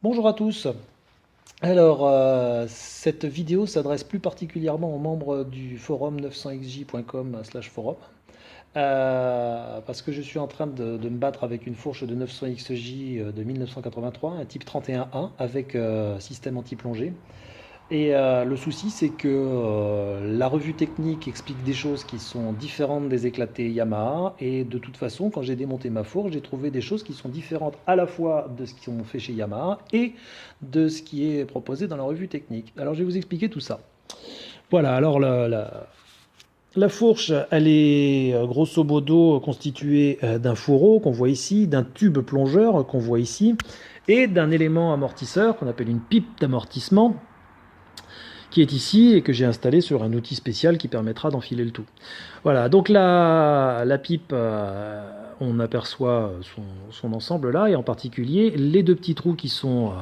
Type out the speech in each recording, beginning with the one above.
Bonjour à tous. Alors, cette vidéo s'adresse plus particulièrement aux membres du forum 900xj.com/forum parce que je suis en train de me battre avec une fourche de 900xj de 1983, un type 31A avec système anti-plongée. Et le souci, c'est que la revue technique explique des choses qui sont différentes des éclatés Yamaha. Et de toute façon, quand j'ai démonté ma fourche, j'ai trouvé des choses qui sont différentes à la fois de ce qu'ils ont fait chez Yamaha et de ce qui est proposé dans la revue technique. Alors, je vais vous expliquer tout ça. Voilà, alors la fourche, elle est grosso modo constituée d'un fourreau qu'on voit ici, d'un tube plongeur qu'on voit ici, et d'un élément amortisseur qu'on appelle une pipe d'amortissement, qui est ici et que j'ai installé sur un outil spécial qui permettra d'enfiler le tout. Voilà, donc la pipe, on aperçoit son ensemble là, et en particulier les deux petits trous qui sont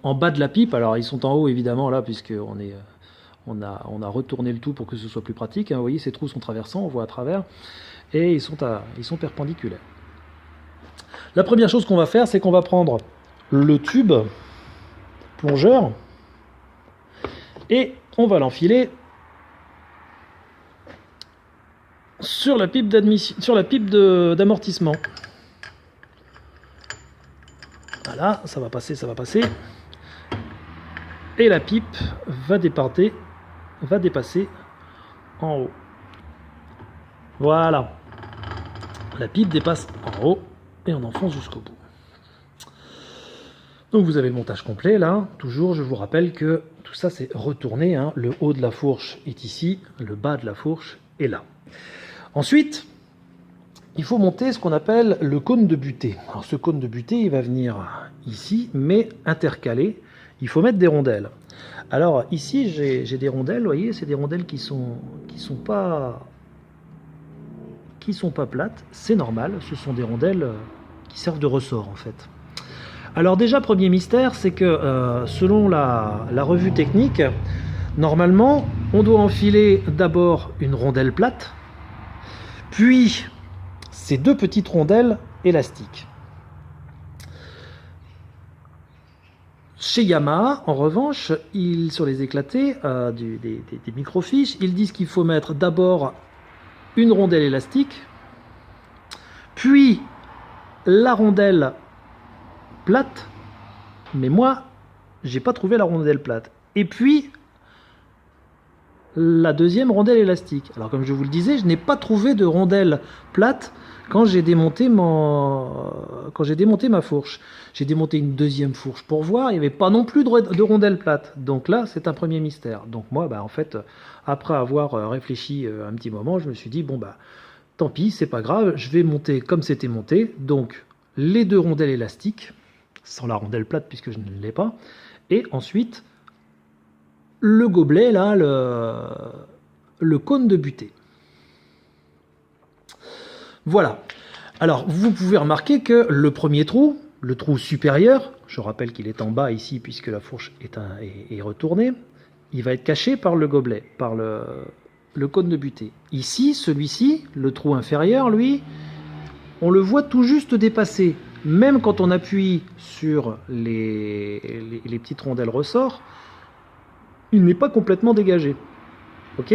en bas de la pipe. Alors ils sont en haut évidemment là, on a retourné le tout pour que ce soit plus pratique. Hein. Vous voyez, ces trous sont traversants, on voit à travers, et ils sont perpendiculaires. La première chose qu'on va faire, c'est qu'on va prendre le tube plongeur, et on va l'enfiler sur la pipe d'amortissement. Voilà, ça va passer. Et la pipe va dépasser en haut. Voilà. La pipe dépasse en haut et on enfonce jusqu'au bout. Donc vous avez le montage complet là. Toujours, je vous rappelle que tout ça c'est retourné. Hein. Le haut de la fourche est ici, le bas de la fourche est là. Ensuite, il faut monter ce qu'on appelle le cône de butée. Alors ce cône de butée, il va venir ici, mais intercalé. Il faut mettre des rondelles. Alors ici, j'ai des rondelles, vous voyez, c'est des rondelles qui sont pas plates. C'est normal, ce sont des rondelles qui servent de ressort en fait. Alors déjà, premier mystère, c'est que selon la revue technique, normalement, on doit enfiler d'abord une rondelle plate, puis ces deux petites rondelles élastiques. Chez Yamaha, en revanche, sur les éclatés des microfiches, ils disent qu'il faut mettre d'abord une rondelle élastique, puis la rondelle plate, mais moi j'ai pas trouvé la rondelle plate, et puis la deuxième rondelle élastique. Alors comme je vous le disais, je n'ai pas trouvé de rondelle plate quand j'ai démonté ma fourche. J'ai démonté une deuxième fourche pour voir, il n'y avait pas non plus de rondelle plate. Donc là, c'est un premier mystère. Donc moi, en fait, après avoir réfléchi un petit moment, je me suis dit, bon tant pis, c'est pas grave, je vais monter comme c'était monté. Donc les deux rondelles élastiques, sans la rondelle plate puisque je ne l'ai pas, et ensuite le gobelet, là, le cône de butée. Voilà. Alors, vous pouvez remarquer que le premier trou, le trou supérieur, je rappelle qu'il est en bas ici puisque la fourche est retournée, il va être caché par le gobelet, par le cône de butée. Ici, celui-ci, le trou inférieur, lui, on le voit tout juste dépasser. Même quand on appuie sur les petites rondelles ressort, il n'est pas complètement dégagé. Ok ?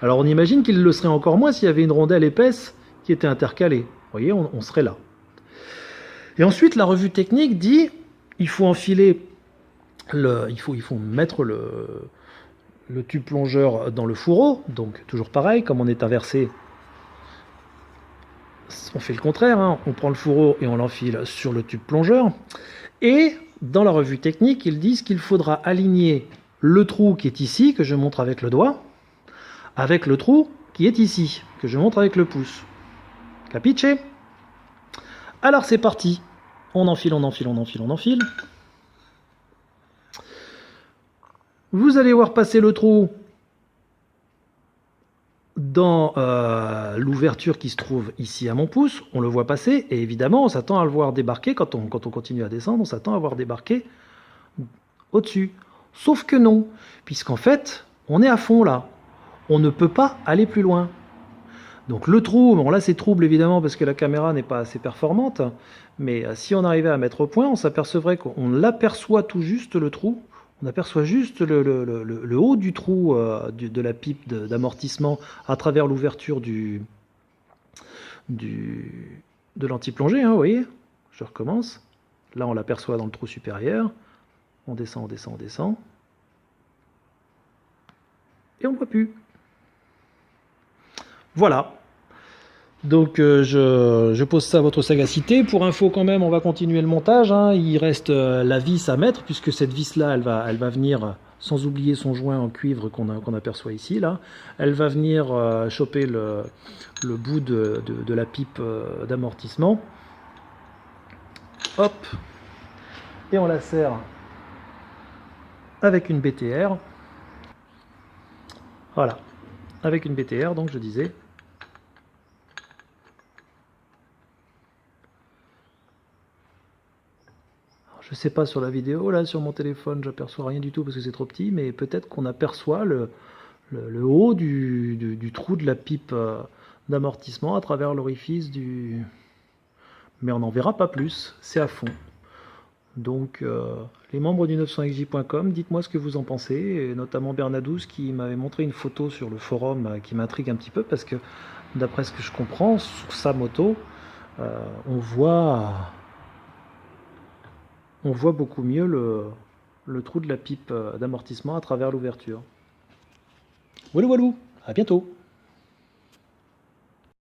Alors on imagine qu'il le serait encore moins s'il y avait une rondelle épaisse qui était intercalée. Vous voyez, on serait là. Et ensuite, la revue technique dit il faut enfiler il faut mettre le tube plongeur dans le fourreau. Donc toujours pareil, comme on est inversé, on fait le contraire, hein. On prend le fourreau et on l'enfile sur le tube plongeur. Et dans la revue technique, ils disent qu'il faudra aligner le trou qui est ici, que je montre avec le doigt, avec le trou qui est ici, que je montre avec le pouce. Capiche? Alors c'est parti. On enfile. Vous allez voir passer le trou dans l'ouverture qui se trouve ici à mon pouce. On le voit passer, et évidemment, on s'attend à le voir débarquer. Quand on continue à descendre, on s'attend à voir débarquer au-dessus. Sauf que non, puisqu'en fait, on est à fond là. On ne peut pas aller plus loin. Donc le trou, bon là c'est trouble évidemment parce que la caméra n'est pas assez performante, Mais si on arrivait à mettre au point, on s'apercevrait qu'on l'aperçoit tout juste le trou. On aperçoit juste le haut du trou de la pipe d'amortissement à travers l'ouverture de l'anti-plongée, hein, vous voyez. Je recommence. Là, on l'aperçoit dans le trou supérieur. On descend, on descend, on descend. Et on ne le voit plus. Voilà. Donc je pose ça à votre sagacité. Pour info quand même, on va continuer le montage, hein. Il reste la vis à mettre, puisque cette vis-là, elle va venir, sans oublier son joint en cuivre qu'on aperçoit ici, là. Elle va venir choper le bout de la pipe d'amortissement. Hop. Et on la serre avec une BTR. Voilà. Avec une BTR, donc je disais. Je sais pas sur la vidéo, là sur mon téléphone, j'aperçois rien du tout parce que c'est trop petit, mais peut-être qu'on aperçoit le haut du trou de la pipe d'amortissement à travers l'orifice du... Mais on n'en verra pas plus, c'est à fond. Donc les membres du 900xj.com, dites-moi ce que vous en pensez, et notamment Bernadous qui m'avait montré une photo sur le forum qui m'intrigue un petit peu parce que d'après ce que je comprends, sur sa moto, on voit beaucoup mieux le trou de la pipe d'amortissement à travers l'ouverture. Walou walou, à bientôt.